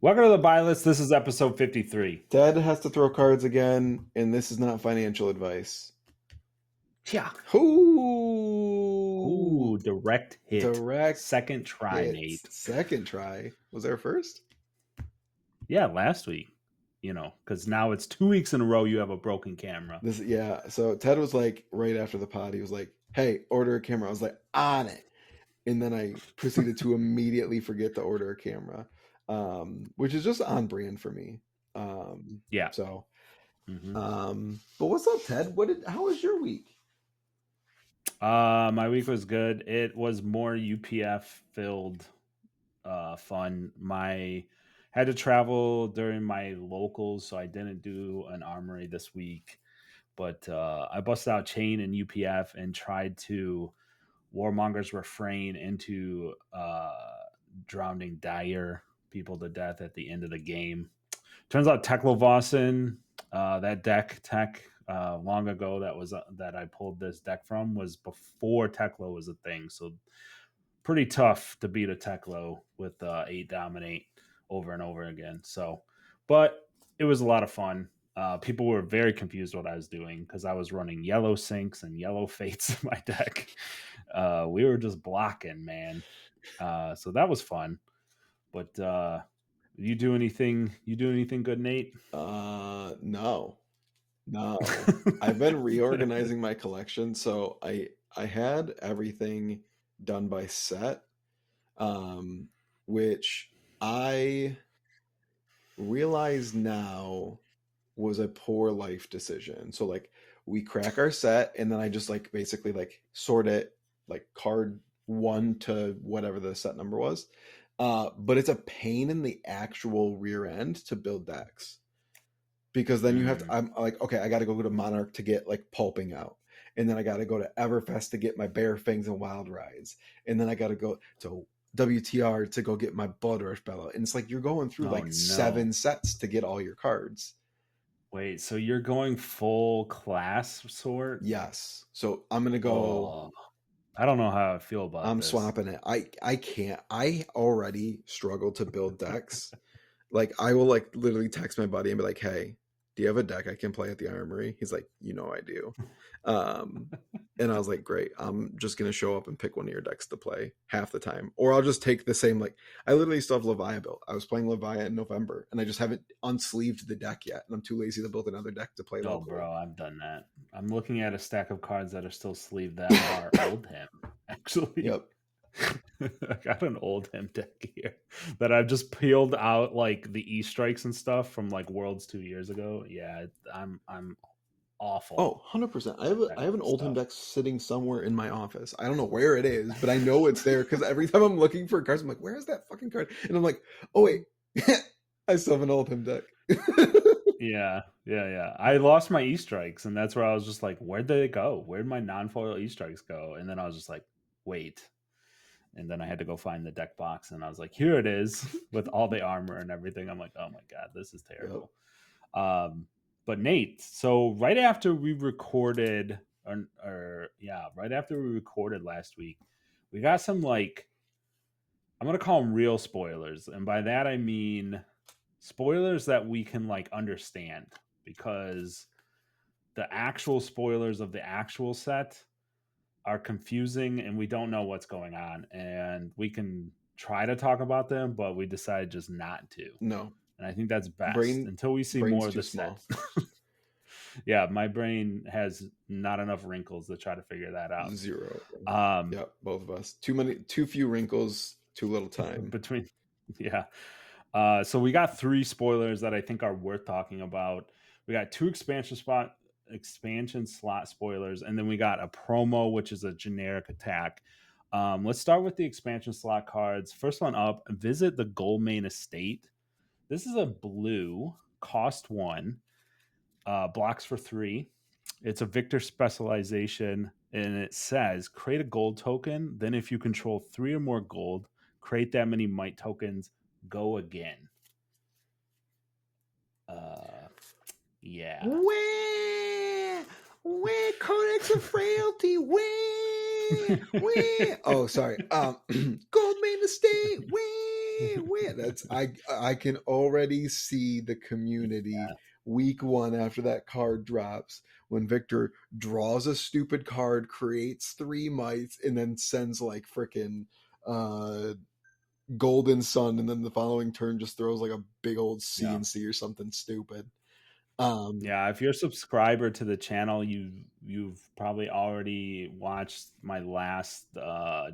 Welcome to the buy list. This is episode 53. Ted has to throw cards again, and this is not financial advice. Yeah. Ooh, Direct hit. direct Second try, hits. Nate. Second try. Was there first? Yeah, last week. Because now it's 2 weeks in a row you have a broken camera. So Ted was like, right after the pod, he was like, hey, order a camera. I was like, on it. And then I proceeded to immediately forget to order a camera, which is just on brand for me. Yeah. So, but what's up, Ted? How was your week? My week was good. It was more UPF filled fun. Had to travel during my locals, so I didn't do an armory this week. But I busted out chain and UPF and tried to Warmonger's refrain into drowning dire people to death at the end of the game. Turns out Teklovossen, that deck tech long ago that I pulled this deck from was before Teklo was a thing. So pretty tough to beat a Teklo with 8 dominate over and over again. So, but it was a lot of fun. People were very confused what I was doing because I was running yellow sinks and yellow fates in my deck. We were just blocking, man. So that was fun. But you do anything good, Nate? No. I've been reorganizing my collection, so I had everything done by set, which I realize now was a poor life decision. So like we crack our set, and then I just like basically like sort it like card 1 to whatever the set number was. But it's a pain in the actual rear end to build decks. Because then you have to, I'm like, okay, I got to go to Monarch to get like pulping out. And then I got to go to Everfest to get my Bear Fangs and Wild Rides. And then I got to go to WTR to go get my Blood Rush Bellow. And it's like you're going through 7 sets to get all your cards. Wait, so you're going full class sort? Yes. So I'm going to go. I don't know how I feel about I'm this. swapping it. I can't. I already struggle to build decks. Like I will like literally text my buddy and be like, hey, do you have a deck I can play at the armory? He's like, I do. And I was like, great. I'm just going to show up and pick one of your decks to play half the time. Or I'll just take the same, like, I literally still have Leviah built. I was playing Leviah in November, and I just haven't unsleeved the deck yet. And I'm too lazy to build another deck to play local. Bro, I've done that. I'm looking at a stack of cards that are still sleeved that are old him, actually. Yep. I got an old him deck here that I've just peeled out like the E-strikes and stuff from like Worlds 2 years ago. Yeah, I'm awful. Oh, 100%. I have an old him deck sitting somewhere in my office. I don't know where it is, but I know it's there because every time I'm looking for cards, I'm like, where is that fucking card? And I'm like, oh wait, I still have an old him deck. Yeah. I lost my E-strikes, and that's where I was just like, where'd they go? Where'd my non-foil E-strikes go? And then I was just like, wait. And then I had to go find the deck box, and I was like, here it is with all the armor and everything. I'm like, oh my God, this is terrible. Yep. But Nate, so right after we recorded right after we recorded last week, we got some like, I'm going to call them real spoilers. And by that, I mean spoilers that we can like understand, because the actual spoilers of the actual set are confusing and we don't know what's going on, and we can try to talk about them, but we decided just not to. No. And I think that's best until we see more of the set. Yeah, my brain has not enough wrinkles to try to figure that out. 0. Yeah, both of us. Too few wrinkles, too little time. Between. Yeah. So we got 3 spoilers that I think are worth talking about. We got 2 expansion slot spoilers, and then we got a promo, which is a generic attack. Let's start with the expansion slot cards. First one up, visit the Goldmane Estate. This is a blue, cost 1, blocks for 3. It's a Victor specialization, and it says create a gold token. Then if you control 3 or more gold, create that many might tokens, go again. Yeah. Where Codex of Frailty, where? Oh, sorry. Goldmane Estate, where? wait. That's I can already see the community week one after that card drops when Victor draws a stupid card, creates three mites, and then sends like freaking uh Golden Sun, and then the following turn just throws like a big old Yeah. CNC or something stupid. Yeah, if you're a subscriber to the channel, you've probably already watched my last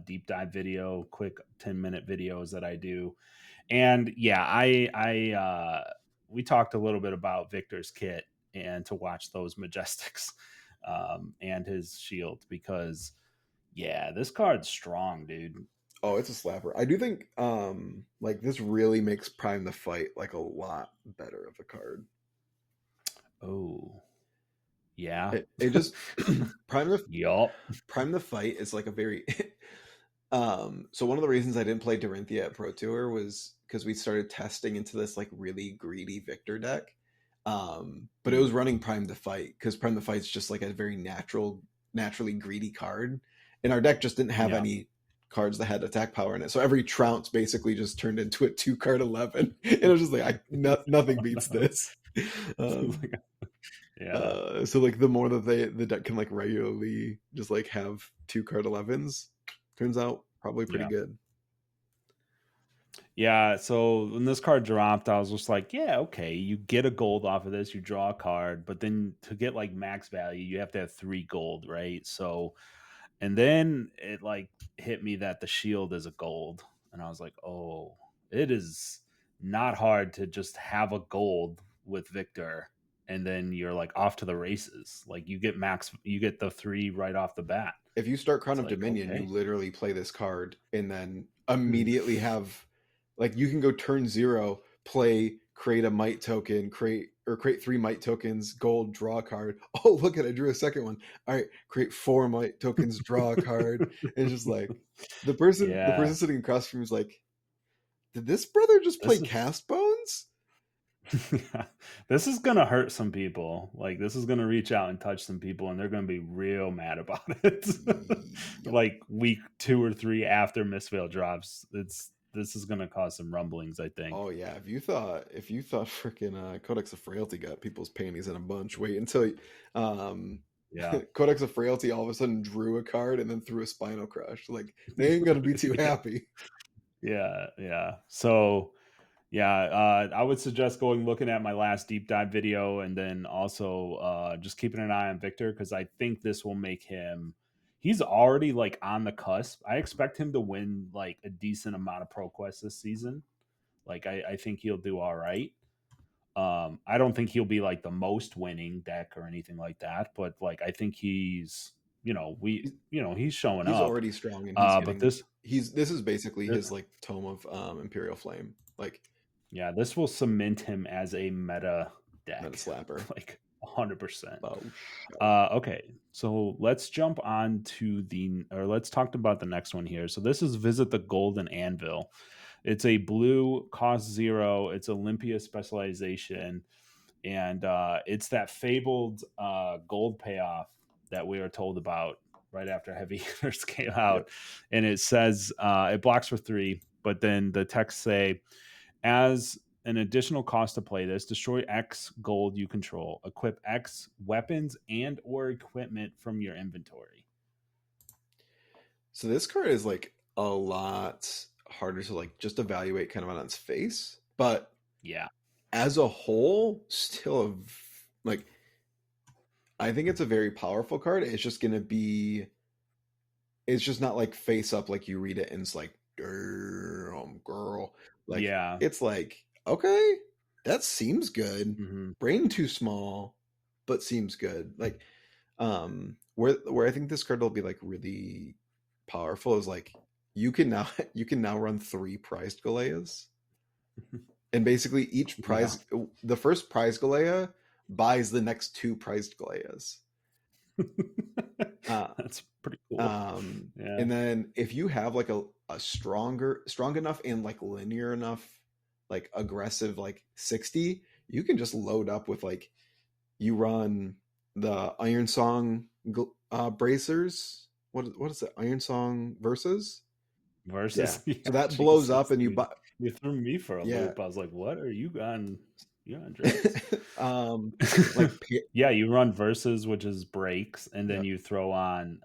deep dive video, quick 10-minute videos that I do. And yeah, I we talked a little bit about Victor's kit and to watch those majestics and his shield because yeah, this card's strong, dude. Oh, it's a slapper. I do think like this really makes Prime the Fight like a lot better of a card. Oh, yeah. It just Prime the Yup. Prime the Fight is like a very so one of the reasons I didn't play Dorinthia at Pro Tour was because we started testing into this like really greedy Victor deck. But it was running Prime the Fight because Prime the Fight's just like a very naturally greedy card. And our deck just didn't have Yeah. any cards that had attack power in it. So every trounce basically just turned into a 2-card 11. And it was just like nothing beats this. Um, Yeah. so like the more that the deck can like regularly just like have 2-card 11s, turns out probably pretty Yeah. good. Yeah, so when this card dropped, I was just like, yeah, okay, you get a gold off of this, you draw a card, but then to get like max value, you have to have 3 gold, right? So, and then it like hit me that the shield is a gold, and I was like, oh, it is not hard to just have a gold with Victor, and then you're like off to the races. Like you get the 3 right off the bat. If you start Crown It's of like, Dominion, you okay. literally play this card and then immediately have like you can go turn 0, play, create a might token, create 3 might tokens, gold, draw a card. Oh, look at I drew a second one. All right, create 4 might tokens, draw a card. And it's just like the person Yeah, sitting across from you is like, did this brother just play this is Cast Bones? this is gonna hurt some people. Like this is gonna reach out and touch some people, and they're gonna be real mad about it. Yep. Like week 2 or 3 after Mistveil drops, this is gonna cause some rumblings. I think. Oh yeah, if you thought freaking Codex of Frailty got people's panties in a bunch, wait until um Yeah, Codex of Frailty all of a sudden drew a card and then threw a Spinal Crush. Like they ain't gonna be too yeah, happy. yeah. So yeah, I would suggest going looking at my last deep dive video and then also just keeping an eye on Victor because I think this will make him. He's already like on the cusp. I expect him to win like a decent amount of Pro Quest this season. Like I think he'll do all right. I don't think he'll be like the most winning deck or anything like that, but like I think he's He's, he's showing he's up. already strong and he's But getting he's this is basically this his like Tome of Imperial Flame, like Yeah, this will cement him as a meta Meta deck, Slapper. like 100%. Oh shut up. Okay, so let's jump on to let's talk about the next one here. So this is Visit the Golden Anvil. It's a blue, cost 0. It's Olympia specialization, and it's that fabled gold payoff that we were told about right after Heavy Hitters came Yep. out. And it says it blocks for 3, but then the texts say as an additional cost to play this, destroy X gold you control. Equip X weapons and or equipment from your inventory. So this card is like a lot harder to like just evaluate kind of on its face, but Yeah. as a whole, still like I think it's a very powerful card. It's just not like face up like you read it and it's like, damn girl. Like Yeah. it's like, okay, that seems good. Hmm. Brain too small, but seems good. Like, where I think this card will be like really powerful is like you can now run 3 prized Galeas. And basically each Yeah. prize the first prize Galea buys the next 2 prized Galeas. Uh, That's pretty cool. Yeah. and then if you have like a strong enough and like linear enough, like aggressive like 60, you can just load up with like you run the Iron Song bracers. What is it? Iron Song versus? Yeah. Versus. Yeah. So that blows up Jesus, and you dude. buy You threw me for a Yeah. loop. I was like, "What are you on? You on drugs?" um, like Yeah, you run versus, which is breaks, and then yeah, you throw on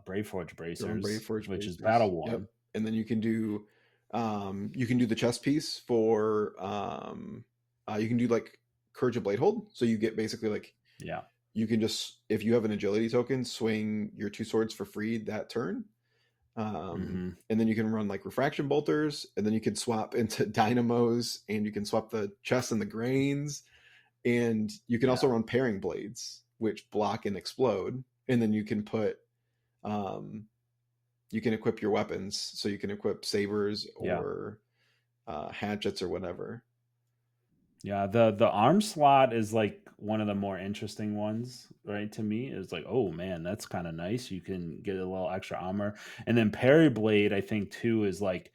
Brave Forge throw in Brave bracers, Forge which is battle bracers. Yep. one. And then you can do the chest piece for you can do like Courage of Bladehold. So you get basically like Yeah. you can just, if you have an agility token, swing your two swords for free that turn. Hmm. And then you can run like refraction bolters, and then you can swap into dynamos, and you can swap the chests and the grains, and you can also Yeah. run pairing blades, which block and explode. And then you can put um, you can equip your weapons, so you can equip sabers Yeah. or hatchets or whatever. Yeah. The arm slot is like one of the more interesting ones, right? To me, it's like, oh man, that's kind of nice. You can get a little extra armor, and then parry blade, I think too, is like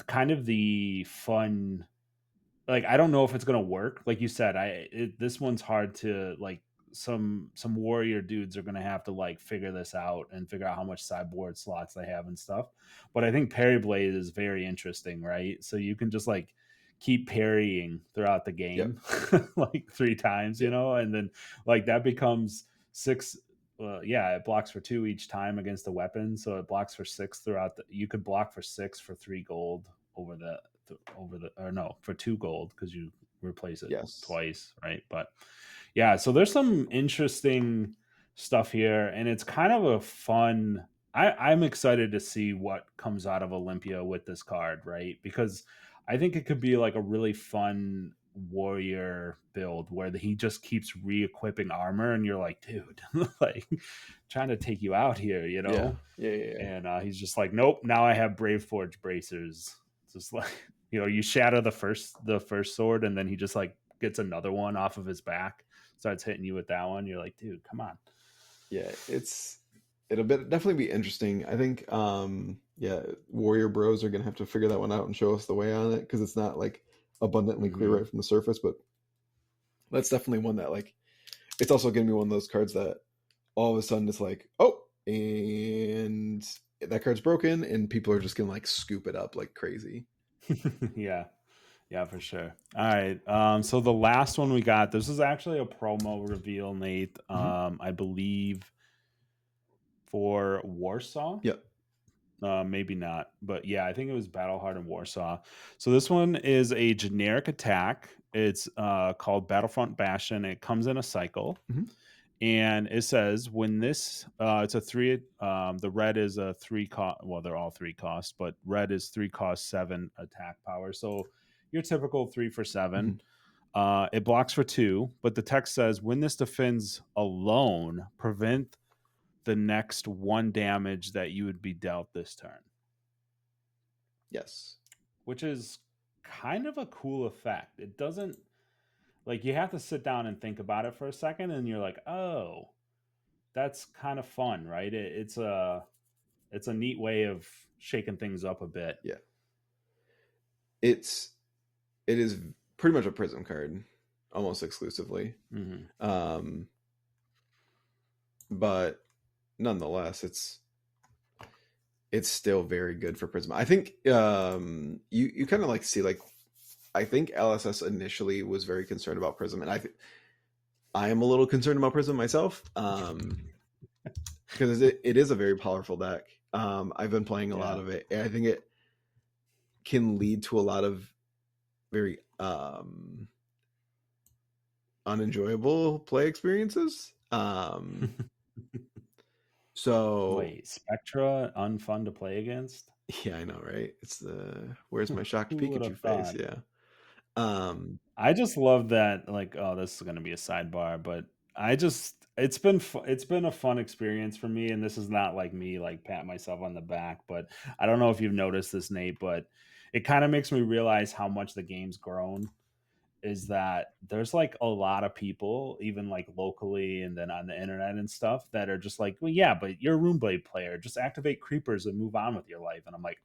kind of the fun. Like, I don't know if it's gonna work. Like you said, this one's hard to like. Some warrior dudes are gonna have to like figure this out and figure out how much sideboard slots they have and stuff. But I think parry blade is very interesting, right? So you can just like keep parrying throughout the Yep. game, like three times, Yep. and then like that becomes six. Yeah, it blocks for two each time against the weapon, so it blocks for six throughout. You could block for six for 3 gold over the or no for 2 gold because you replace it Yes. twice, right? But yeah, so there's some interesting stuff here, and it's kind of a fun. I'm excited to see what comes out of Olympia with this card, right? Because I think it could be like a really fun warrior build where he just keeps re-equipping armor, and you're like, dude, like trying to take you out here, Yeah. Yeah. Yeah. Yeah. and he's just like, nope. Now I have Brave Forge bracers. Just like you shatter the first sword, and then he just like gets another one off of his back, starts hitting you with that one. You're like, dude, come on. Yeah, definitely be interesting. I think yeah, Warrior Bros are gonna have to figure that one out and show us the way on it, because it's not like abundantly clear Hmm. right from the surface. But that's definitely one that like it's also gonna be one of those cards that all of a sudden it's like, oh, and that card's broken, and people are just gonna like scoop it up like crazy. Yeah, yeah, for sure. All right. So the last one we got, this is actually a promo reveal, Nate. Hmm. I believe for Warsaw. Yep. Maybe not, but yeah, I think it was Battlehard and Warsaw. So this one is a generic attack. It's called Battlefront Bastion. It comes in a cycle, Hmm. and it says when this, it's a three. The red is a 3 cost. Well, they're all 3 cost, but red is 3 cost 7 attack power. So your typical 3 for 7. Hmm. It blocks for 2, but the text says when this defends alone, prevent the next 1 damage that you would be dealt this turn, Yes. which is kind of a cool effect. It doesn't like you have to sit down and think about it for a second, and you're like, oh, that's kind of fun, right? It's a neat way of shaking things up a bit. Yeah. It's it is pretty much a prism card, almost exclusively. Hmm. Um, but nonetheless, it's still very good for Prism. I think you kind of like see like I think LSS initially was very concerned about Prism, and I am a little concerned about Prism myself, because it is a very powerful deck. I've been playing a lot Yeah. of it, and I think it can lead to a lot of very unenjoyable play experiences. So Wait, Spectra unfun to play against? yeah, I know, right? It's the where's my shocked Who would Pikachu have face? thought? Yeah. Um, I just love that. Like, oh, this is going to be a sidebar, but it's been a fun experience for me, and this is not like me like pat myself on the back, but I don't know if you've noticed this, Nate, but it kind of makes me realize how much the game's grown. Is that there's like a lot of people, even like locally and then on the internet and stuff, that are just like, well, yeah, but you're a Room Blade player. Just activate creepers and move on with your life. And I'm like,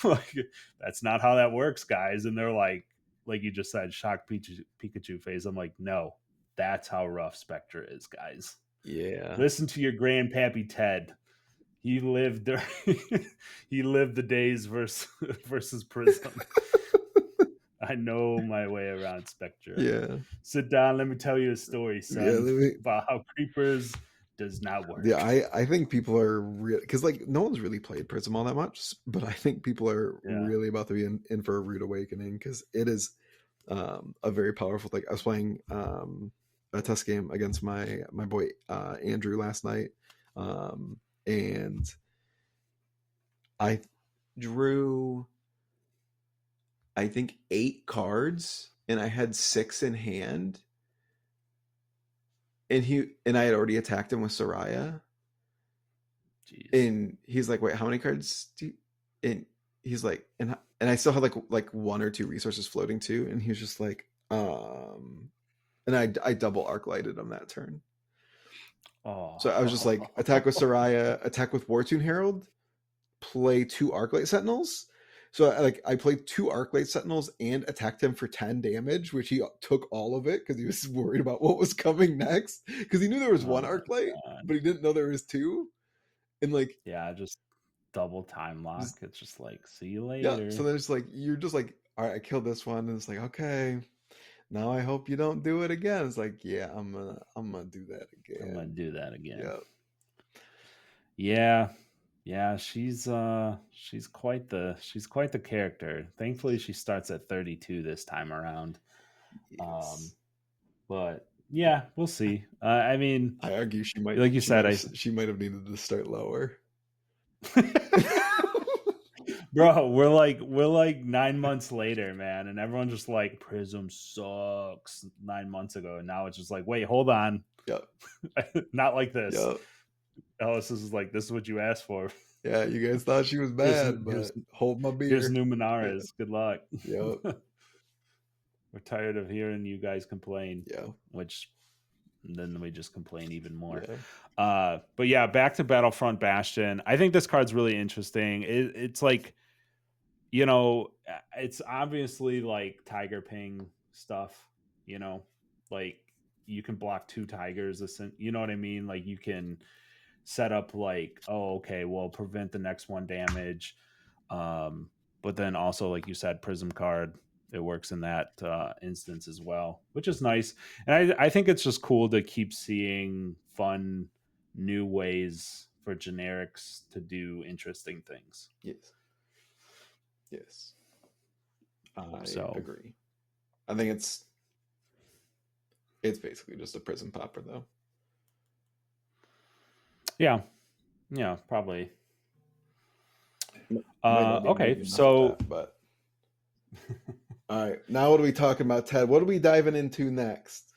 like, that's not how that works, guys. And they're like you just said, shocked Pikachu face. I'm like, no, that's how rough Spectre is, guys. yeah. Listen to your grandpappy Ted. he lived during he lived the days versus Prism. I know my way around Spectra. Yeah. Sit down, let me tell you a story, Yeah, son, about how Creepers does not yeah, work. I think people are real because like no one's really played Prism all that much, but I think people are Yeah. really about to be in for a rude awakening because it is a very powerful thing. I was playing a test game against my boy Andrew last night, and I drew I think 8 cards, and I had 6 in hand, and I had already attacked him with Soraya, Jeez. and he's like, "Wait, how many cards do you?" And he's like, and I still had like 1 or 2 resources floating too, and he was just like, and I double arc lighted him that turn. So I was just like, attack with Oh. Soraya, attack with Wartune Herald, play 2 Arclight Sentinels. So I played 2 Arclight Sentinels and attacked him for 10 damage, which he took all of it because he was worried about what was coming next. Because he knew there was Oh 1 my Arclight, god. but he didn't know there was 2. And like Yeah, just double time just lock. It's just like, see you yeah, so later. there's like you're just like, all right, I killed this one, and it's like, okay, now I hope you don't do it again. It's like, yeah, I'm gonna do that I'm gonna again. do that again. Yeah. Yeah. Yeah, she's quite the character. Thankfully she starts at 32 this time around. Um, Yes. but yeah, we'll see. I mean, I argue like you said, she might have needed to start lower. bro, we're like 9 months later, man, and everyone's just like Prism sucks 9 months ago, and now it's just like, wait, hold on, Yep. not like this. Yep. Ellis is like, this is what you asked for. Yeah, you guys thought she was Here's bad, here's but hold my here's beer. Yeah. Numenara's. Good luck. Yep. We're tired of hearing you guys complain, Yeah. which then we just complain even more. Yeah. But yeah, back to Battlefront Bastion. I think this card's really interesting. It's like, it's obviously like Tiger Ping stuff, you know, like you can block 2 tigers. You know what I mean? Like you can set up like, oh, okay, well, prevent the next one damage. But then also, like you said, Prism card, it works in that instance as well, which is nice. And I think it's just cool to keep seeing fun new ways for generics to do interesting things. Yes. Yes. I So agree. I think it's basically just a prison popper though. yeah, yeah, probably. Might not be Okay, nearly enough of so that, but all right. Now what are we talking about, Ted? What are we diving into next?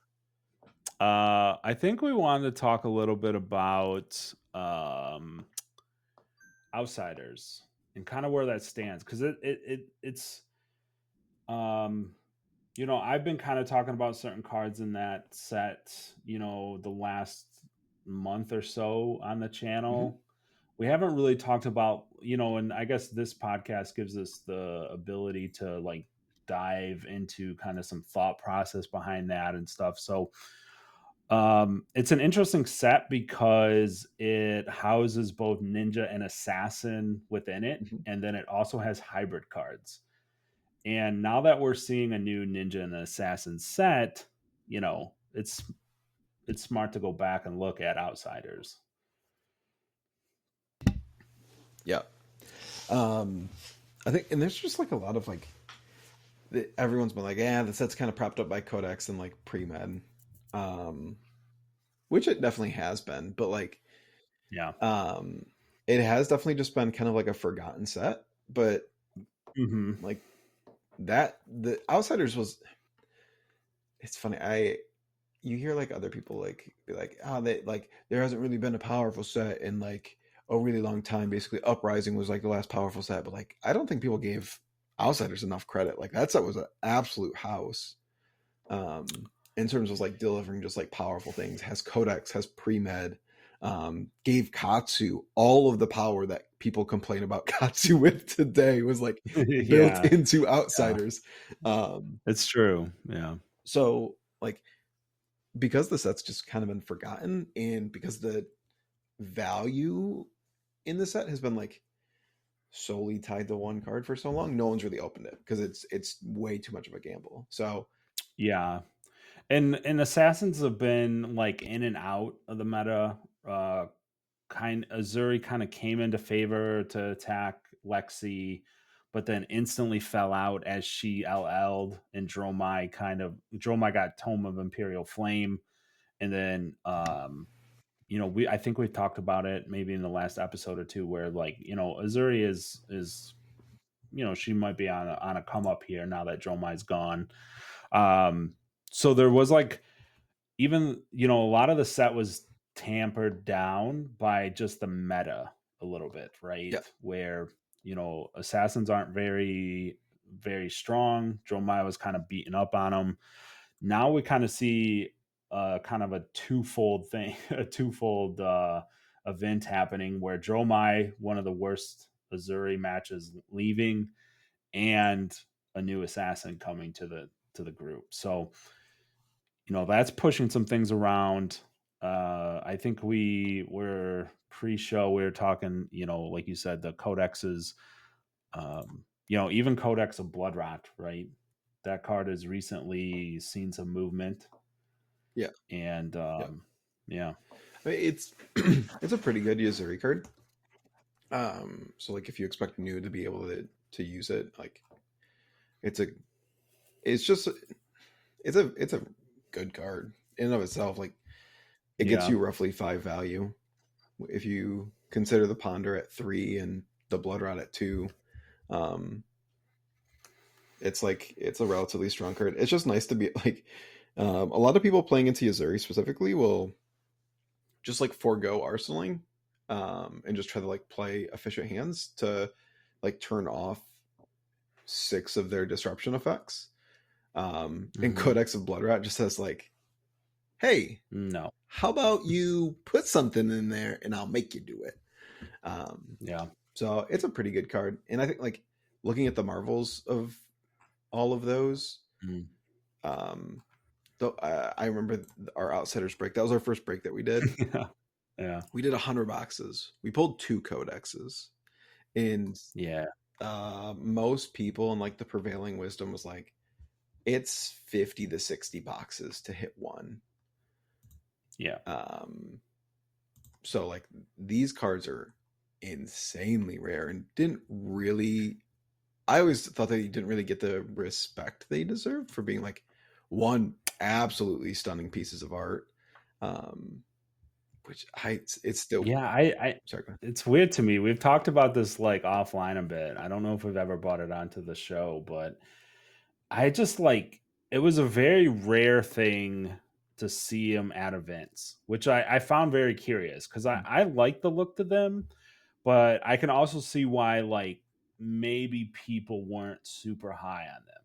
I think we wanted to talk a little bit about outsiders and kind of where that stands, because it's um I've been kind of talking about certain cards in that set, the last month or so on the Mm-hmm. channel. We haven't really talked about, and I guess this podcast gives us the ability to like dive into kind of some thought process behind that and stuff. So it's an interesting set because it houses both ninja and assassin within it, Mm-hmm. and then it also has hybrid cards. And now that we're seeing a new ninja and assassin set, it's smart to go back and look at outsiders. Yeah. Um, I think, and there's just like a lot of like, everyone's been like, yeah, the set's kind of propped up by Codex and like pre-med, um, which it definitely has been, but like, Yeah. um, it has definitely just been kind of like a forgotten set. But Hmm. like the Outsiders was, it's funny. You hear like other people like be like, oh, they like there hasn't really been a powerful set in like a really long time. Basically, Uprising was like the last powerful set, but like I don't think people gave Outsiders enough credit. Like that set was an absolute house. In terms of like delivering just like powerful things, has Codex, has pre-med, gave Katsu all of the power that people complain about Katsu with today was like built Yeah. into Yeah. Outsiders. Um, It's true. Yeah. so like because the set's just kind of been forgotten and because the value in the set has been like solely tied to one card for so long, no one's really opened it because it's way too much of a gamble. So Yeah. And assassins have been like in and out of the meta. Azuri kind of came into favor to attack Lexi, but then instantly fell out as she LL'd, and Dromai got Tome of Imperial Flame, and then we I think we've talked about it maybe in the last episode or two where like Azuri is she might be on a come up here now that Dromai's gone. Um, so there was like even a lot of the set was tampered down by just the meta a little bit, yeah, right? Where assassins aren't very strong. Dromai was kind of beating up on them. Now we kind of see kind of a twofold thing, a twofold event happening where Dromai, one of the worst Azuri matches, leaving, and a new assassin coming to the group. So that's pushing some things around. I think we were pre-show. We were talking, like you said, the codexes. Even Codex of Blood Rot, right? That card has recently seen some movement, yeah, and yeah. yeah, I mean, it's it's a pretty good Yuzuri card. So like if you expect new to be able to use it, like it's a it's just it's a good card in and of itself. Like it gets yeah, you roughly 5 value if you consider the ponder at 3 and the blood rot at 2. Um, it's like it's a relatively strong card. It's just nice to be like a lot of people playing into Yuzuri specifically will just like forego arsenaling and just try to like play efficient hands to like turn off 6 of their disruption effects. And hmm Codex of Blood Rat just says like, hey, no, how about you put something in there and I'll make you do it. Um, yeah, so it's a pretty good card. And I think like looking at the marvels of all of those, mm. um, I remember our Outsiders break. That was our first break that we did. yeah, yeah, We did 100 boxes. We pulled 2 codexes. And yeah, most people and like the prevailing wisdom was like, it's 50 to 60 boxes to hit one. yeah, Um, so like these cards are insanely rare and didn't really. I always thought they didn't really get the respect they deserved for being like one absolutely stunning pieces of art. Um, which it's still yeah. I sorry. Go ahead. It's weird to me. We've talked about this like offline a bit. I don't know if we've ever brought it onto the show, but I just like it was a very rare thing to see him at events, which I found very curious because I like the look to them, but I can also see why like maybe people weren't super high on them.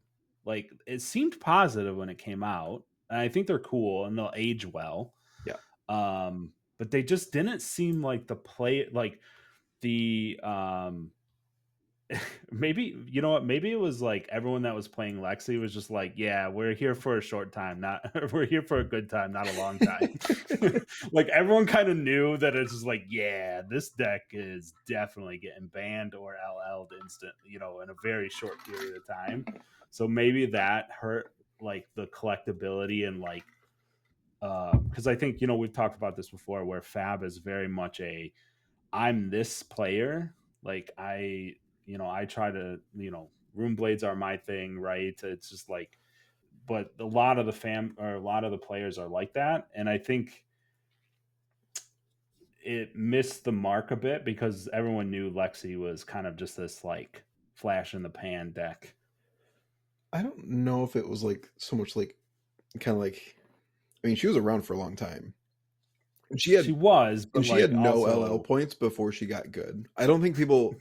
Like it seemed positive when it came out, and I think they're cool and they'll age well. Yeah, But they just didn't seem like the play like the maybe you know what? Maybe it was like everyone that was playing Lexi was just like, "Yeah, we're here for a short time, not we're here for a good time, not a long time." Like everyone kind of knew that it's just like, "Yeah, this deck is definitely getting banned or LL'd instant, in a very short period of time." So maybe that hurt like the collectability and like because I think we've talked about this before, where Fab is very much a I'm this player. Like I try to, room blades are my thing, right? It's just like, but a lot of the a lot of the players are like that. And I think it missed the mark a bit because everyone knew Lexi was kind of just this like flash in the pan deck. I don't know if it was like so much like kind of like. I mean, she was around for a long time. And she She had was, but and she like had no LL also, points before she got good. I don't think people.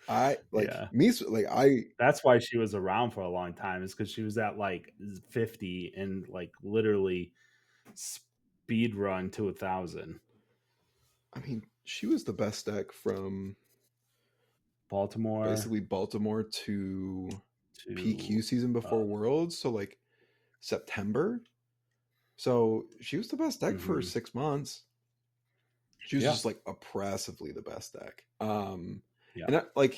I like yeah. me like I That's why she was around for a long time, is because she was at like 50 and like literally speed run to 1,000. I mean, she was the best deck from Baltimore basically Baltimore to PQ to season uh, before Worlds, so like September. So she was the best deck for mhm. 6 months. She was Yeah. just like oppressively the best deck. Yeah. And like,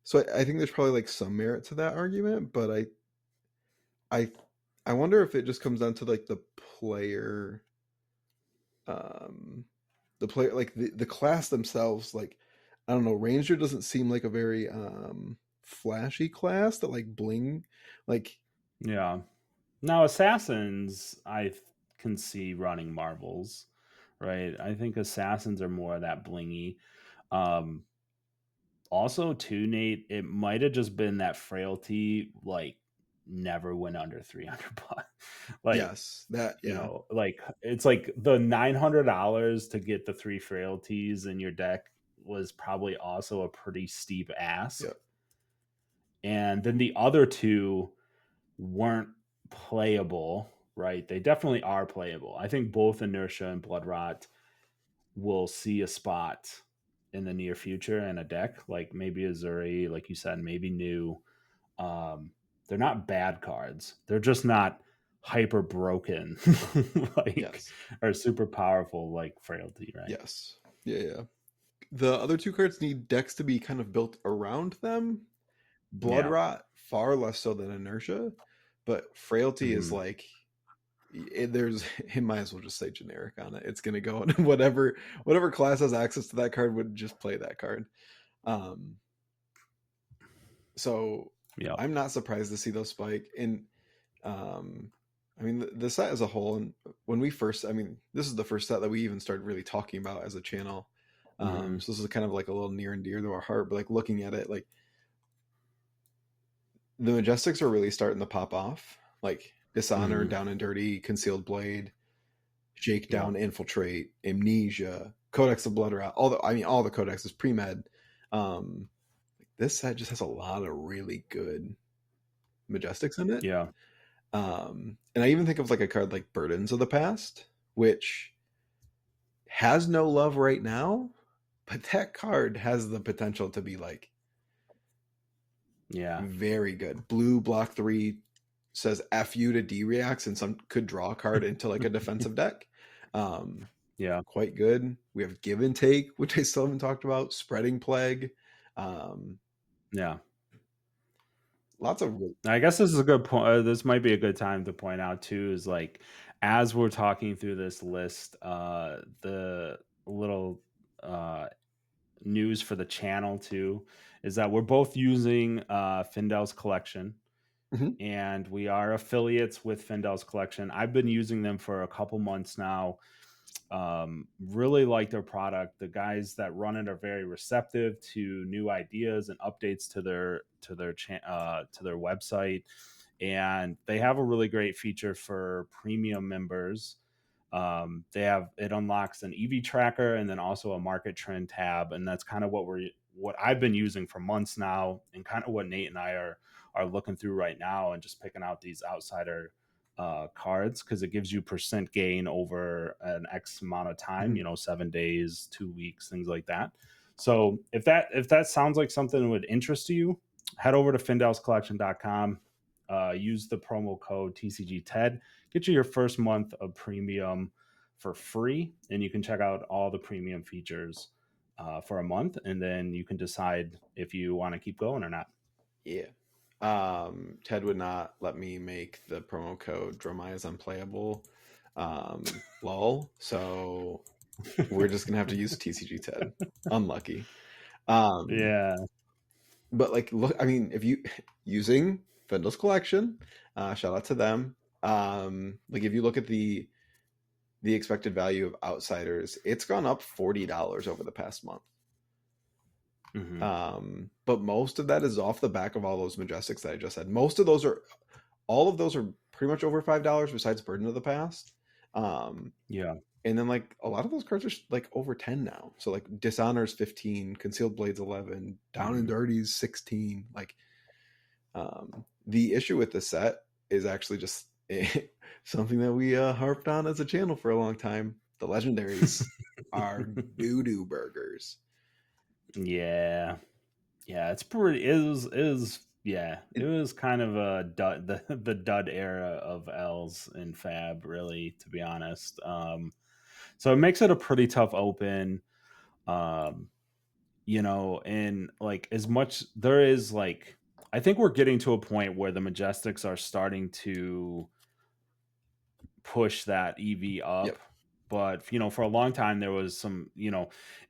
so I think there's probably like some merit to that argument, but I I wonder if it just comes down to like um the player like the class themselves. Like, I don't know, Ranger doesn't seem like a very flashy class that like bling, like. Yeah. Now, assassins, can see running marbles, right? I think assassins are more of that blingy. Um, Also, too, Nate, it might have just been that frailty, like never went under 300 bucks. Like, Yes, that, yeah. like it's like the $900 to get the three frailties in your deck was probably also a pretty steep Yeah. ask. And then the other two weren't playable, right? They definitely are playable. I think both Inertia and Blood Rot will see a spot in the near future in a deck, like maybe Azuri, like you said, maybe new. They're not bad cards. They're just not hyper broken, like Yes. or super powerful like Frailty, right? Yes. Yeah, yeah. The other two cards need decks to be kind of built around them. Blood Yeah. Rot far less so than Inertia, but Frailty is Hmm. like, there's it might as well just say generic on it. It's gonna go in whatever class has access to that card would just play that card. Um, so Yep. I'm not surprised to see those spike. And um, I mean the set as a whole. And when we first, I mean, this is the first set that we even started really talking about as a channel. Hmm. So this is kind of like a little near and dear to our heart. But like looking at it, like the Majestics are really starting to pop off. Like Dishonor, Hmm. Down and Dirty, Concealed Blade, Shakedown, Yep. Infiltrate, Amnesia, Codex of Blood Rot. All the codexes pre-med. Um, this set just has a lot of really good Majestics in it. Yeah. And I even think of like a card like Burdens of the Past, which has no love right now, but that card has the potential to be like Yeah. very good. Blue block 3 says F you to D reacts, and some could draw a card into like a defensive deck. Um, Yeah. Quite good. We have Give and Take, which I still haven't talked about. Spreading Plague. Um, Yeah. Lots of I guess this is a good point. This might be a good time to point out too is like as we're talking through this list, the little news for the channel too is that we're both using Findel's collection Mhm. and we are affiliates with Findel's collection. I've been using them for a couple months now. Really like their product. The guys that run it are very receptive to new ideas and updates to their website, and they have a really great feature for premium members. They have it unlocks an EV tracker and then also a market trend tab, and that's kind of what I've been using for months now, and kind of what Nate and I are looking through right now, and just picking out these outsider cards because it gives you percent gain over an X amount of time, Mhm. 7 days, 2 weeks, things like that. So if that sounds like something that would interest you, head over to findelscollection.com. Use the promo code TCG10. Get you your first month of premium for free, and you can check out all the premium features for a month, and then you can decide if you want to keep going or not. Yeah. Ted would not let me make the promo code Dromai is unplayable. Lol. So we're just gonna have to use TCG Ted. Unlucky. Um, Yeah. but like, look, I mean, if you using Fendel's collection, shout out to them. Like if you look at the expected value of Outsiders, it's gone up $40 over the past month. Hmm. But most of that is off the back of all those Majestics that I just said. All of those are pretty much over $5 besides Burden of the Past. Um, Yeah. and then like a lot of those cards are like over 10 now. So like Dishonor's 15, Concealed Blades 11, Down and Hmm. Dirty's 16. Like the issue with this set is actually just something that we harped on as a channel for a long time. The legendaries are doo-doo burgers. Yeah. Yeah, it It, was kind of a dud the dud era of L's in Fab, really, to be honest. So it makes it a pretty tough open. Um, and like as much there is like I think we're getting to a point where the Majestics are starting to push that EV up. Yep. But for a long time there was some,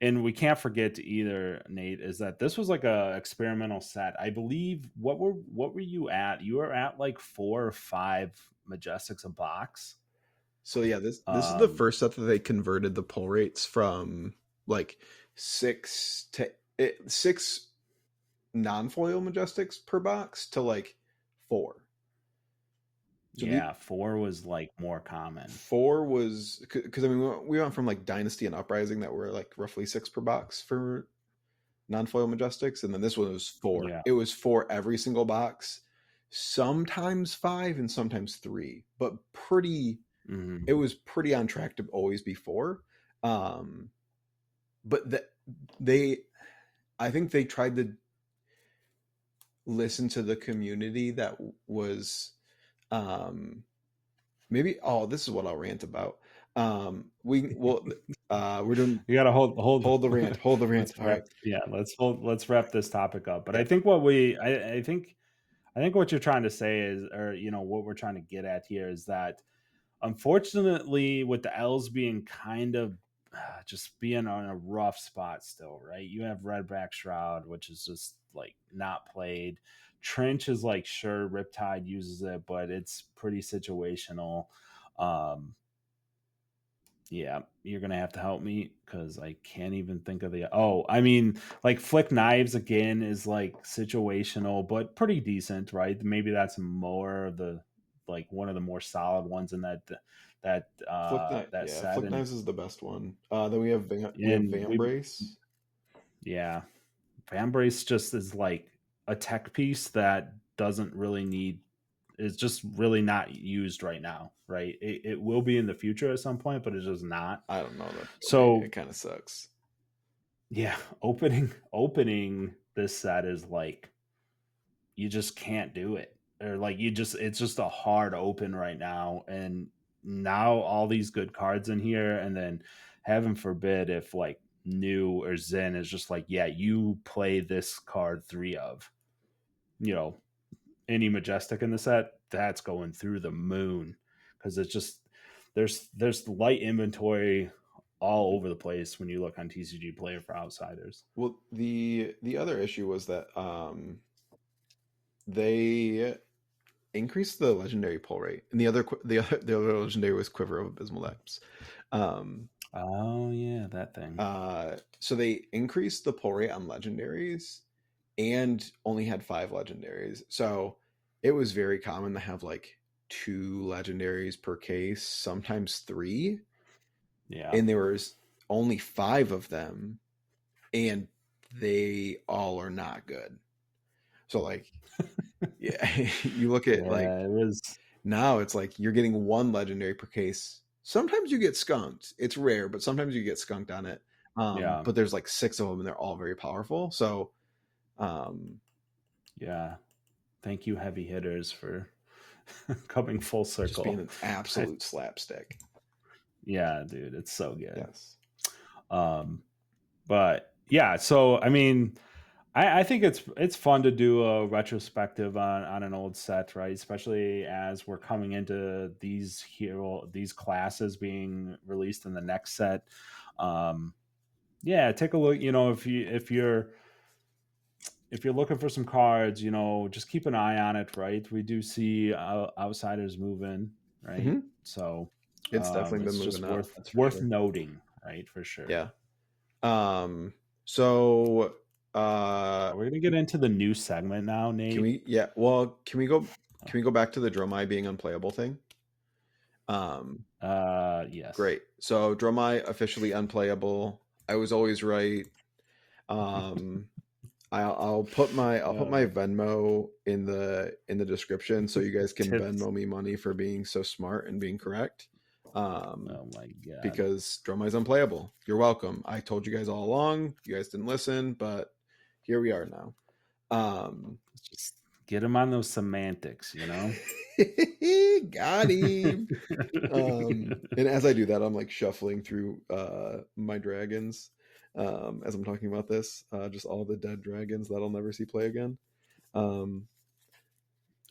and we can't forget either, Nate, is that this was like a experimental set. I believe what were you at? You were at like 4 or 5 Majestics a box. So yeah, this is the Um, first set that they converted the pull rates from like six non-foil Majestics per box to like four. So the yeah, 4 was like more common. four was because I mean we went from like Dynasty and Uprising that were like roughly six per box for non-foil Majestics, and then this one was four. Yeah. It was four every single box, sometimes five and sometimes three, but pretty. Mhm. It was pretty on track to always be four. Um, but they, I think they tried to listen to the community that was um maybe oh this is what I'll rant about. We're doing You gotta hold hold the rant. let's All wrap, right. yeah, let's wrap this topic up. But I Yeah. think I think what you're trying to say is, or what we're trying to get at here is that unfortunately, with the L's being kind of just being on a rough spot still, right? You have Redback Shroud, which is just like not played. Trench is like sure Riptide uses it, but it's pretty situational. Um, yeah, you're gonna have to help me because I can't even think of the. Oh, I mean, like Flick Knives again is like situational, but pretty decent, right? Maybe that's more of the like one of the more solid ones in that set, Flick and Knives is the best one. Then we have and Van we Brace. yeah, Fanbrace just is like a tech piece that doesn't really need is just really not used right now, right? It will be in the future at some point, but it's just not. I don't know that it'll be. It So kind of sucks. yeah, opening this set is like you just can't do it. Or like it's just a hard open right now. And now all these good cards in here, and then heaven forbid if like new or Zen is just like, yeah, you play this card 3 of, you know, any Majestic in the set, that's going through the moon. Because it's just there's light inventory all over the place when you look on TCG Player for Outsiders. Well, the other issue was that they increased the legendary pull rate, and the other legendary was Quiver of Abysmal Depths. Um, Oh yeah, that thing. so they increased the pull rate on legendaries, and only had five legendaries. So it was very common to have like two legendaries per case, sometimes three, Yeah. and there was only five of them, and they all are not good. So like, yeah, you look at like Yeah, it was. now it's like you're getting one legendary per case. Sometimes you get skunked. It's rare, but sometimes you get skunked on it. Yeah. But there's like six of them, and they're all very powerful. So, um, Yeah. Thank you, heavy hitters, for coming full just being circle. an absolute slapstick. Yeah, dude, it's so good. Yes. Um, but yeah, so I mean, I think it's fun to do a retrospective on an old set, right? Especially as we're coming into these classes being released in the next set. Um, yeah, take a look. If you're looking for some cards, just keep an eye on it, right? We do see outsiders moving, right? Hmm. So It's definitely been it's moving just up. worth That's for worth sure. noting, right? For sure. Yeah. So, uh, Are we gonna get into the new segment now, can Nate? we? Yeah. Well, can we go? Can we go back to the Dromai being unplayable thing? Um, Yes. Great. So Dromai officially unplayable. I was always right. Um, I'll put my Uh, Venmo in the description so you guys can tits. Venmo me money for being so smart and being correct. Oh my god. Because Dromai's unplayable. You're welcome. I told you guys all along. You guys didn't listen, but here we are now. Um, It's just. Get him on those semantics, you know? Got him. And as I do that, I'm like shuffling through my dragons as I'm talking about this, just all the dead dragons that I'll never see play again. Um,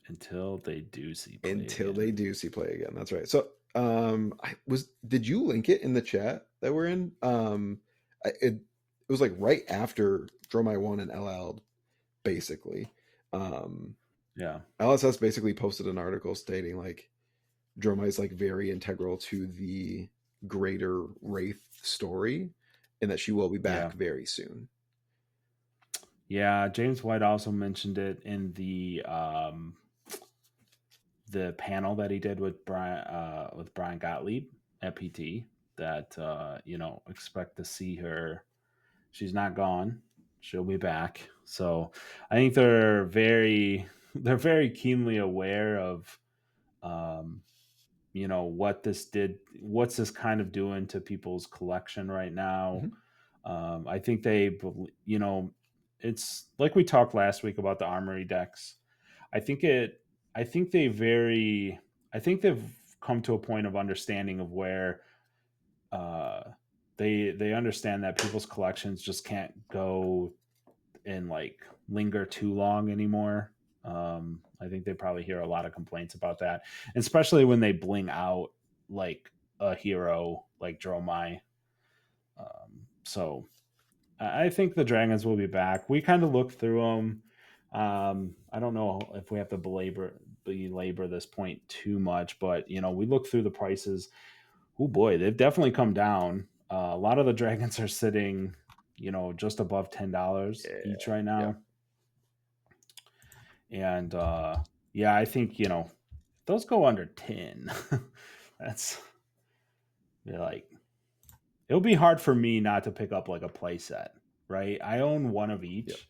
Until they do see play until they again. do see play again. That's right. So, I was. Did you link it in the chat that we're in? It was like right after Dromai won and LL basically. Um, Yeah. LSS basically posted an article stating like Dromai is like very integral to the greater Wraith story, and that she will be back Yeah. very soon. Yeah. James White also mentioned it in the panel that he did with Brian Gottlieb at PT that expect to see her. She's not gone. She'll be back. So I think they're very keenly aware of um, what's this kind of doing to people's collection right now. Mm-hmm. I think it's like we talked last week about the armory decks. I think it. I think they very. I think they've come to a point of understanding of where uh, they understand that people's collections just can't go and like linger too long anymore. I think they probably hear a lot of complaints about that, especially when they bling out like a hero like Dromai. So I think the dragons will be back. We kind of looked through them. I don't know if we have to belabor this point too much, but we looked through the prices. Oh boy, they've definitely come down. A lot of the dragons are sitting, just above $10 each Yeah. right Yep. now. And yeah, I think if those go under 10, that's like it'll be hard for me not to pick up like a play set, right? I own one of Yep. each.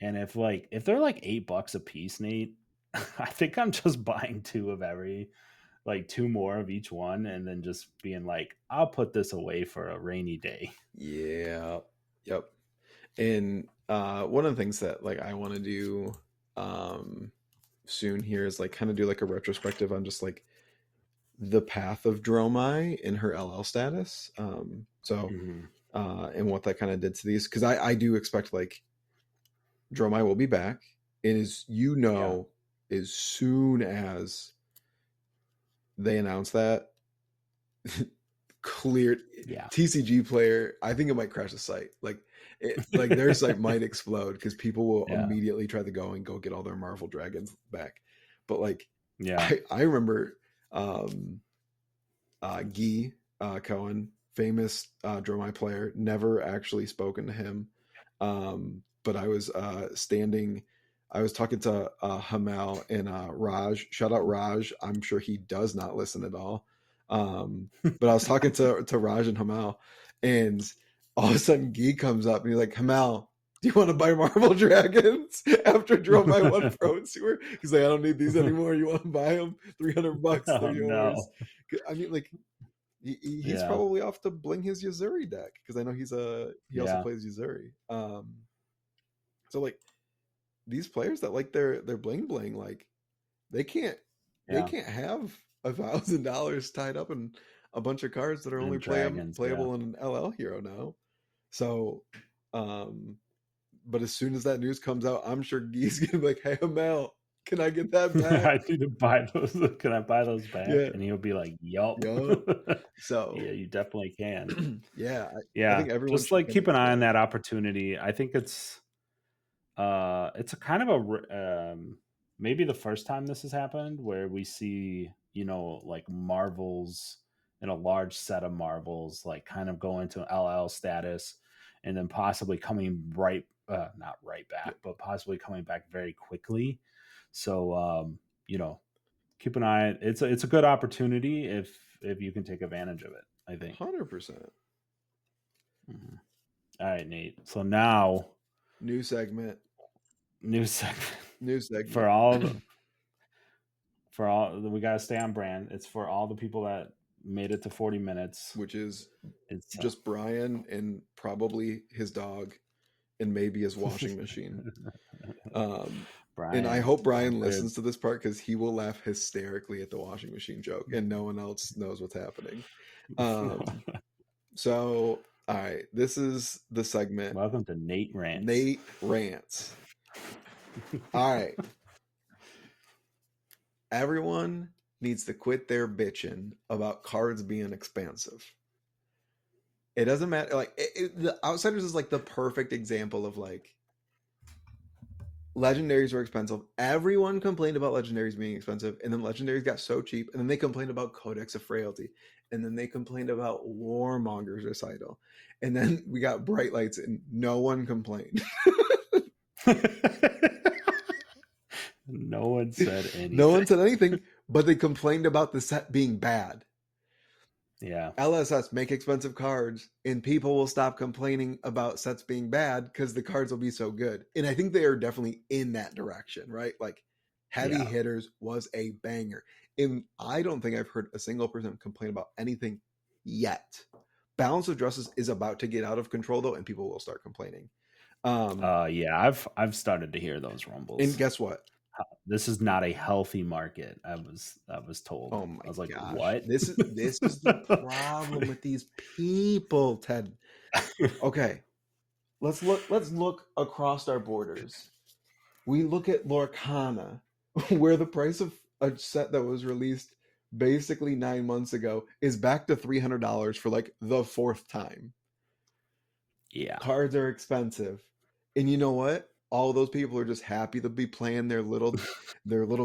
And if they're like $8 a piece, Nate, I think I'm just buying two of every, like two more of each one, and then just being like, I'll put this away for a rainy day. Yeah. Yep. And one of the things that like I want to do um, soon here is like kind of do like a retrospective on just like the path of Dromai in her LL status. Mm-hmm. And what that kind of did to these, because I do expect like Dromai will be back, and Yeah, as soon as they announce that, cleared yeah, TCG player, I think it might crash the site. Like their site might explode because people will yeah, immediately try to go get all their Marvel dragons back. But like yeah, I remember um Guy Cohen, famous Dromai player, never actually spoken to him. But I was I was talking to Hamel and Raj. Shout out Raj. I'm sure he does not listen at all. But I was talking to Raj and Hamel, and all of a sudden Guy comes up and he's like, Hamel, do you want to buy Marvel Dragons after Dromai One Pro Tour? He's like, I don't need these anymore. You want to buy them? $300, they're oh yours. no, I mean, like he's yeah, probably off to bling his Yuzuri deck because I know he also yeah, plays Yuzuri. So like these players that like their bling bling, like they can't they yeah, can't have $1,000 tied up in a bunch of cards that are only and dragons, yeah, playable in an LL hero now. So, um, but as soon as that news comes out, I'm sure Gee's gonna be like, "Hey, Mel, can I get that back?" I need to buy those. Can I buy those back? Yeah, And he'll be like, "Yup." yup. Yeah, So, you definitely can. yeah, I Yeah, think everyone just should like kind of keep an eye on expect. that opportunity. I think it's a kind of maybe the first time this has happened where we see like Marvels in a large set of Marvels like kind of go into LL status and then possibly coming not right Yeah, back but possibly coming back very quickly. So keep an eye. It's a good opportunity if you can take advantage of it, I think. 100%. Mhm. All right, Nate. So now New segment. new segment New for segment. all we got to stay on brand. It's for all the people that made it to 40 minutes. Which is It's just Brian and probably his dog and maybe his washing machine. Um, And I Brian, hope Brian we're listens to this part because he will laugh hysterically at the washing machine joke, and no one else knows what's happening. Um, so, all right, this is the segment welcome to Nate Rants. Nate Rants. All right, everyone needs to quit their bitching about cards being expensive. It doesn't matter. Like the Outsiders is like the perfect example of like legendaries were expensive. Everyone complained about legendaries being expensive, and then legendaries got so cheap, and then they complained about Codex of Frailty, and then they complained about Warmonger's recital, and then we got Bright Lights, and no one complained. No one said No one anything. said anything, but they complained about the set being bad. Yeah. LSS make expensive cards, and people will stop complaining about sets being bad because the cards will be so good. And I think they are definitely in that direction, right? Like Heavy Yeah. Hitters was a banger. And I don't think I've heard a single person complain about anything yet. Balance of Justice is about to get out of control though, and people will start complaining. Yeah, I've started to hear those And rumbles. guess what? This is not a healthy market. I was told. Oh I my was like, gosh. what? This is the problem with these people, Ted. Okay. Let's look across our borders. We look at Lorcana, where the price of a set that was released basically 9 months ago is back to $300 for like the fourth time. Yeah. Cards are expensive, and you know what? All those people are just happy to be playing their little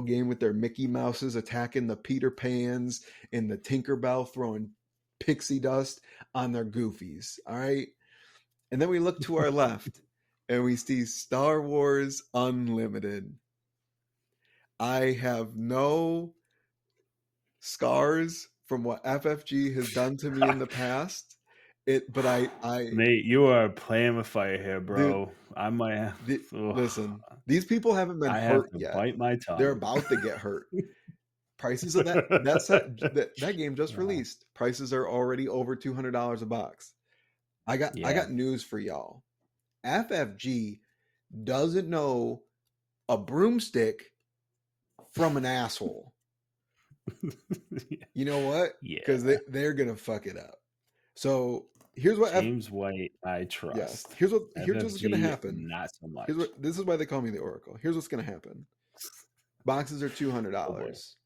game with their Mickey Mouses, attacking the Peter Pans and the Tinkerbell, throwing pixie dust on their goofies. All right, and then we look to our left and we see Star Wars Unlimited. I have no scars from what FFG has done to me in the past. But Nate, you are playing with fire here, dude, bro. I might have, listen, these people haven't been I have hurt to yet. bite my They're tongue. about to get hurt. Prices of that set that game just released. Prices are already over $200 a box. I Yeah. got news for y'all. FFG doesn't know a broomstick from an asshole. You know what? Yeah. Because they're gonna fuck it up. So here's what James White, I yes. trust. Here's what's gonna FFG, happen. not so much. This is why they call me the Oracle. Here's what's gonna happen. Boxes are Oh boy. $200.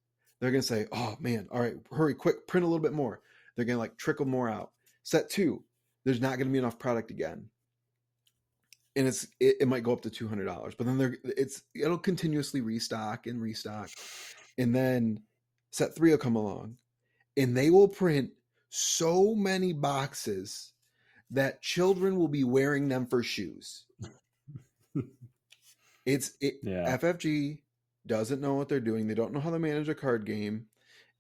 They're gonna say, "Oh man, all right, hurry, quick, print a little bit more." They're gonna like trickle more out. Set two, there's not gonna be enough product again, and it might go up to $200. But then it'll continuously restock, and then set three will come along, and they will print so many boxes that children will be wearing them for shoes. Yeah. FFG doesn't know what they're doing. They don't know how to manage a card game,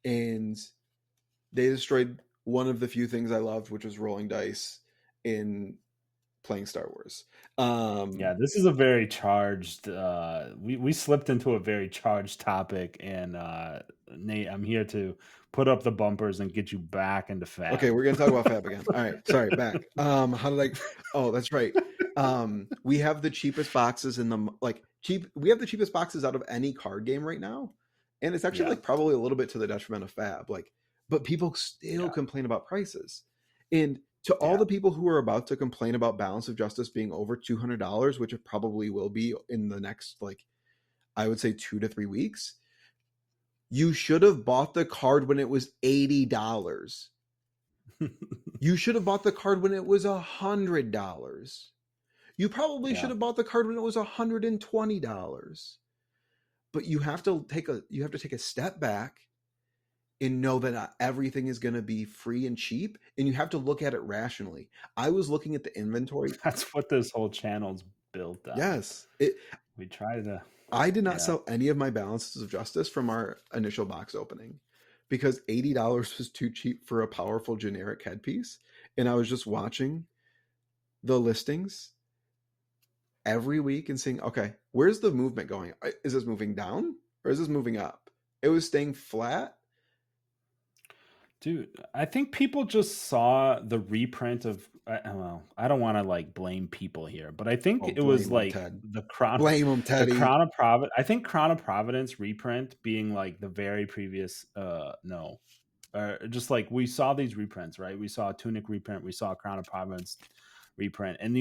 and they destroyed one of the few things I loved, which was rolling dice in playing Star Wars. Yeah, this is a very charged we slipped into a very charged topic, and Nate, I'm here to put up the bumpers and get you back into Okay, fab. we're gonna talk about Fab again. All right, sorry, back. How did I? Oh, that's right. We have the cheapest boxes in the cheap. We have the cheapest boxes out of any card game right now, and it's actually Yeah. like probably a little bit to the detriment of Fab. But people still Yeah. complain about prices, and to all Yeah. the people who are about to complain about Balance of Justice being over $200, which it probably will be in the next I would say 2 to 3 weeks, you should have bought the card when it was $80. You should have bought the card when it was $100. You probably should Yeah. have bought the card when it was $120. But you have to take a step back and know that not everything is going to be free and cheap, and you have to look at it rationally. I was looking at the inventory. That's what this whole channel's built on. Yes, We try to I did not yeah. sell any of my Balances of Justice from our initial box opening because $80 was too cheap for a powerful generic headpiece, and I was just watching the listings every week and seeing, okay, where's the movement going? Is this moving down or is this moving up? It was staying flat. Dude, I think people just saw the reprint of well, I don't want to like blame people here, but I think Oh, it was blame them, like Ted. the crown Blame them, the Teddy. crown of providence. I think crown of providence reprint being like the very previous no, or just like we saw these reprints, right? We saw a tunic reprint, we saw a crown of providence reprint, and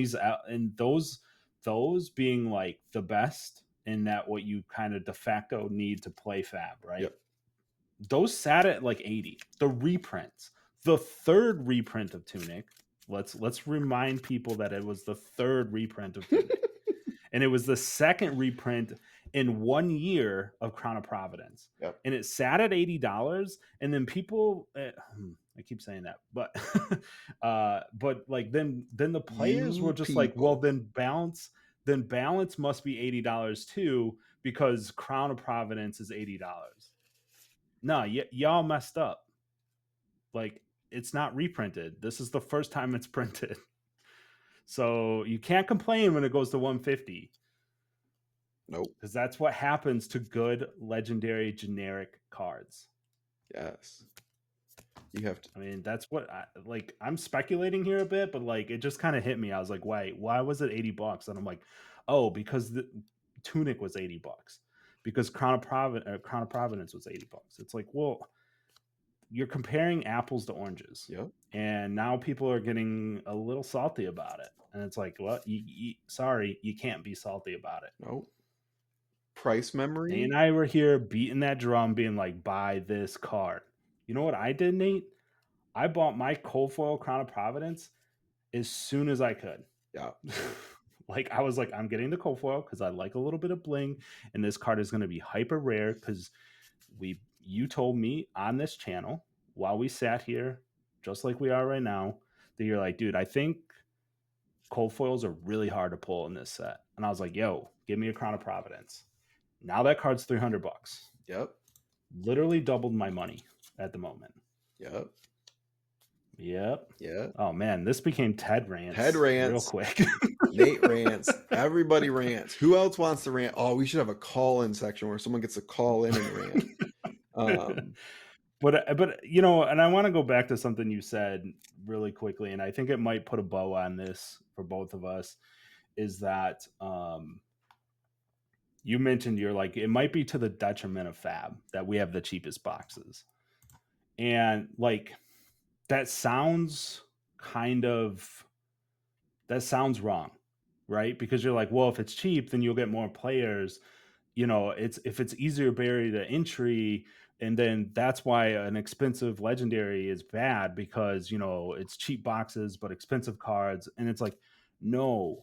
those being like the best in that what you kind of de facto need to play fab, right? Yep. Those sat at like 80. The reprints, the third reprint of Tunic. Let's remind people that it was the third reprint of Tunic, and it was the second reprint in 1 year of Crown of Providence, Yep. and it sat at $80. And then people, I keep saying that, but like then the players were You just like, well, people. then balance must be $80 too because Crown of Providence is $80. No, y'all messed up. Like it's not reprinted. This is the first time it's printed. So you can't complain when it goes to 150 Nope. because that's what happens to good legendary generic cards. Yes. You have to. I mean, that's what I'm speculating here a bit, but like it just kind of hit me. I was like, wait, why was it $80? And I'm like, oh, because the Tunic was $80. Because Crown of Providence was $80. It's like, well, you're comparing apples to oranges, Yep. and now people are getting a little salty about it. And it's like, well, sorry, you can't be salty about it. Nope. Price Nate memory. and I were here beating that drum, being like, buy this card. You know what I did, Nate? I bought my cold foil Crown of Providence as soon as I could. Yeah. Like I was like, I'm getting the cold foil because I like a little bit of bling, and this card is going to be hyper rare because you told me on this channel while we sat here, just like we are right now, that you're like, dude, I think cold foils are really hard to pull in this set. And I was like, yo, give me a Crown of Providence. Now that card's $300. Yep. Literally doubled my money at the moment. Yep. Yep. Yeah. Oh man, this became Ted Ted rants real rants. quick. Nate rants. Everybody rants. Who else wants to rant? Oh, we should have a call-in section where someone gets to call in and rant. But and I want to go back to something you said really quickly, and I think it might put a bow on this for both of us. Is that you mentioned you're like it might be to the detriment of Fab that we have the cheapest boxes, and like that sounds kind of that sounds wrong, right? Because you're like, well, if it's cheap, then you'll get more players. It's if it's easier barrier to entry, and then that's why an expensive legendary is bad because it's cheap boxes but expensive cards, and it's like, no,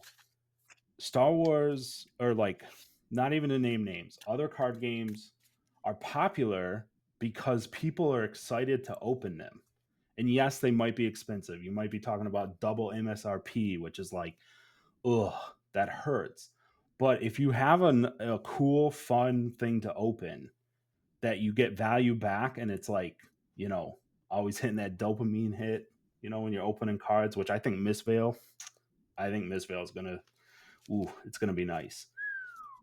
Star Wars or like not even to name names, other card games are popular because people are excited to open them. And yes, they might be expensive. You might be talking about double MSRP, which is like, ugh, that hurts. But if you have a cool, fun thing to open that you get value back, and it's like, always hitting that dopamine hit, when you're opening cards, which I think Mistveil is gonna, it's gonna be nice.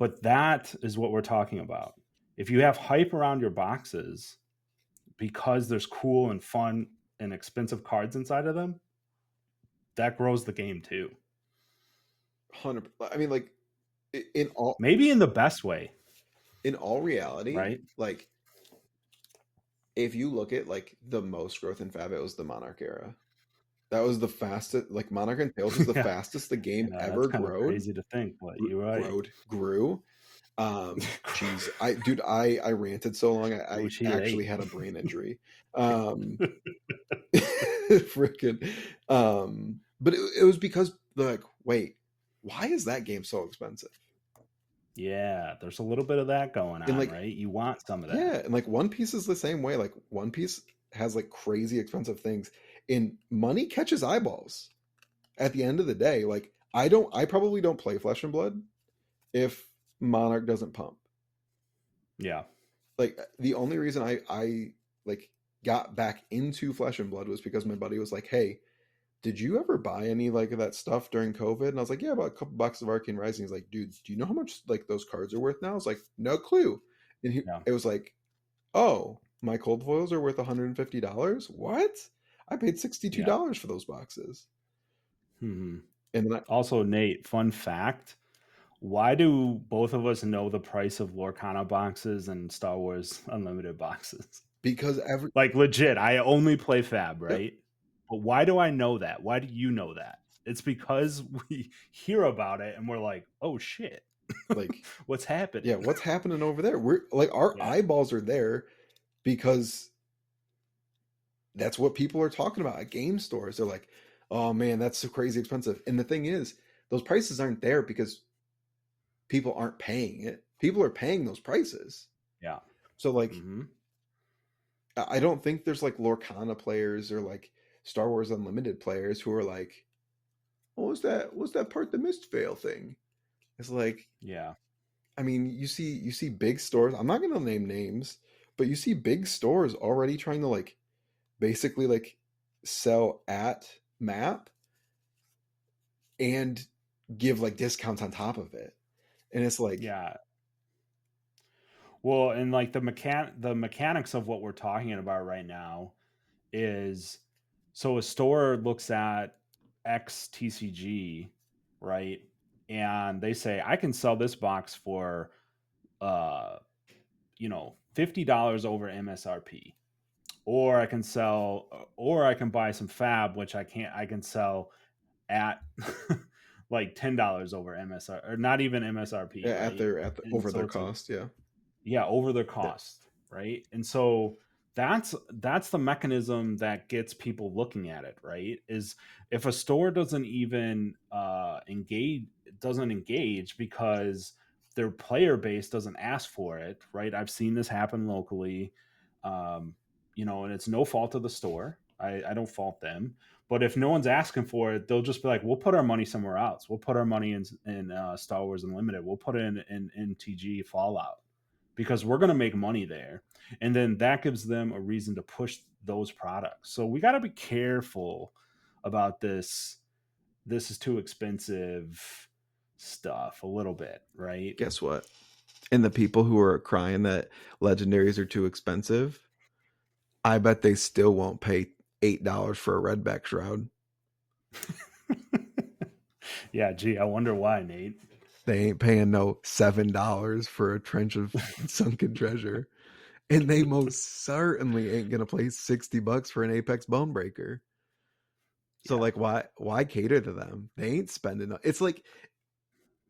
But that is what we're talking about. If you have hype around your boxes because there's cool and fun and expensive cards inside of them, that grows the game too. 100. I mean, like in all Maybe in the best way, reality, right? like if you look at like the most growth in Fab, it was the Monarch era. That was the fastest. Like Monarch and Tails was the Yeah, fastest the game yeah, that's ever kind of growed. crazy to think, but you're right. Grew. Geez, I ranted so long. I Gucci actually late. had a brain injury. Freaking. But it was because like, wait, why is that game so expensive? Yeah, there's a little bit of that going And on, like, right? You want some of yeah, that. and like One Piece is the same way. Like One Piece has like crazy expensive things, and money catches eyeballs. At the end of the day, like I probably don't play Flesh and Blood if Monarch doesn't pump. Yeah. Like the only reason I like got back into Flesh and Blood was because my buddy was like, "Hey, did you ever buy any like of that stuff during COVID?" And I was like, "Yeah, about a couple bucks of Arcane Rising." He's like, "Dude, do you know how much like those cards are worth now?" I was like, "No clue." And Yeah. it was like, "Oh." My cold foils are worth $150. What? I paid Yeah. $62 for those boxes. Hmm. And then Also, Nate, fun fact. Why do both of us know the price of Lorcana boxes and Star Wars Unlimited boxes? because every Like legit, I only play Fab, yep, right? But why do I know that? Why do you know that? It's because we hear about it and we're like, "Oh shit. like What's yeah, happening?" what's happening over there? We're like our Yeah. eyeballs are there because that's what people are talking about at game stores. They're like, "Oh man, that's so crazy expensive." And the thing is, those prices aren't there because people aren't paying it. People are paying those prices. Yeah. So like Mhm. I don't think there's like Lorcana players or like Star Wars Unlimited players who are like, "What was that? What's that part the Mistveil thing?" It's like, Yeah. I mean, you see big stores. I'm not gonna name names, but you see big stores already trying to like basically like sell at map and give like discounts on top of it. And it's like, Yeah. Well, and like the mechanics of what we're talking about right now is so a store looks at XTCG, right? And they say, I can sell this box for uh, $50 over MSRP. Or I can buy some fab, which I can sell at like $10 over MSR or not even MSRP, at right? their And over so their it's like, cost, yeah. yeah, over their Yeah. cost, right? And so that's the mechanism that gets people looking at it, right? Is if a store doesn't even engage because their player base doesn't ask for it, right? I've seen this happen locally. um and it's no fault of the store. I don't fault them. But if no one's asking for it, they'll just be like, we'll put our money somewhere else. We'll put our money in Star Wars Unlimited. We'll put it in TG Fallout because we're going to make money there. And then that gives them a reason to push those products. So we got to be careful about this is too expensive stuff a little bit, right? Guess what? And the people who are crying that legendaries are too expensive, I bet they still won't pay $8 for a redback shroud. Yeah, gee, I wonder why, Nate. They ain't paying no $7 for a trench of sunken treasure. And they most certainly ain't gonna pay $60 for an Apex Bonebreaker. So Yeah. like why cater to them? They ain't spending it's like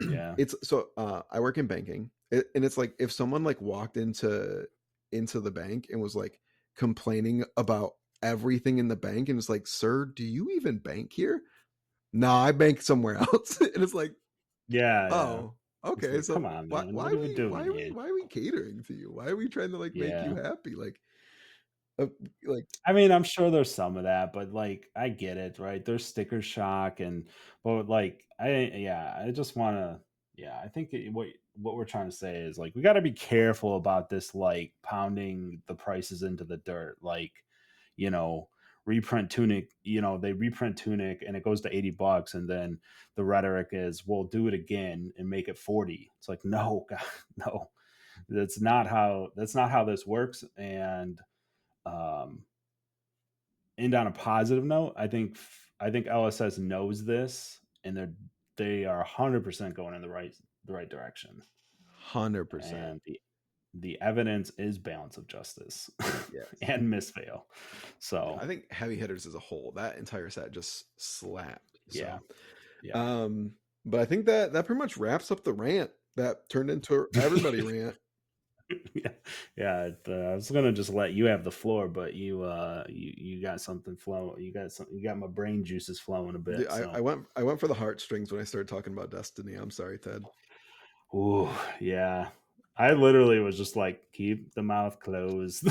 Yeah. it's so I work in banking. And it's like if someone like walked into the bank and was like complaining about everything in the bank and it's like, "Sir, do you even bank here?" "Nah, I bank somewhere else." And it's like, Yeah, yeah. "Oh, It's okay. like, come So on, man. What are we doing here? why are we catering to you? Why are we trying to like make you Yeah. happy?" Uh, like I mean, I'm sure there's some of that, but like I get it, right? There's sticker shock but like I just want to I think what we're trying to say is like we got to be careful about this like pounding the prices into the dirt like, you know, reprint Tunic, they reprint Tunic and it goes to $80 and then the rhetoric is we'll do it again and make it 40. It's like no, God, no. That's not how this works. And um and on a positive note, I think LSS knows this, and they are 100% going in the right direction. 100%. And the evidence is balance of justice Yes. and misfail. Yeah, So I think heavy hitters as a whole, that entire set just slapped. yeah, So, yeah. um, but I think that pretty much wraps up the rant that turned into everybody rant. Yeah, yeah. I was gonna just let you have the floor, but you got something flowing. You got my brain juices flowing a bit. I So, went for the heartstrings when I started talking about Destiny. I'm sorry, Ted. ooh, yeah. I literally was just like, keep the mouth closed.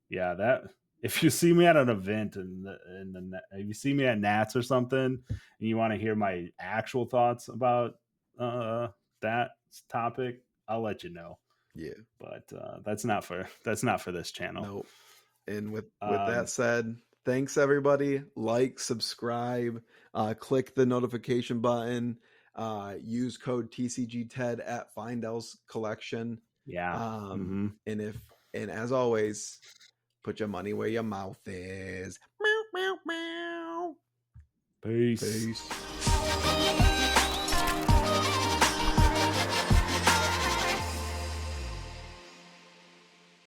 Yeah, that if you see me at an event if you see me at Nats or something and you want to hear my actual thoughts about uh that topic, I'll let you know. Yeah, But that's not for this channel. no. And with that Um said, thanks everybody. Like, subscribe, click the notification button, use code TCG TED at Findell's Collection. Yeah. Hmm. And if and as always, put your money where your mouth is. Meow, meow, meow. Peace. Peace.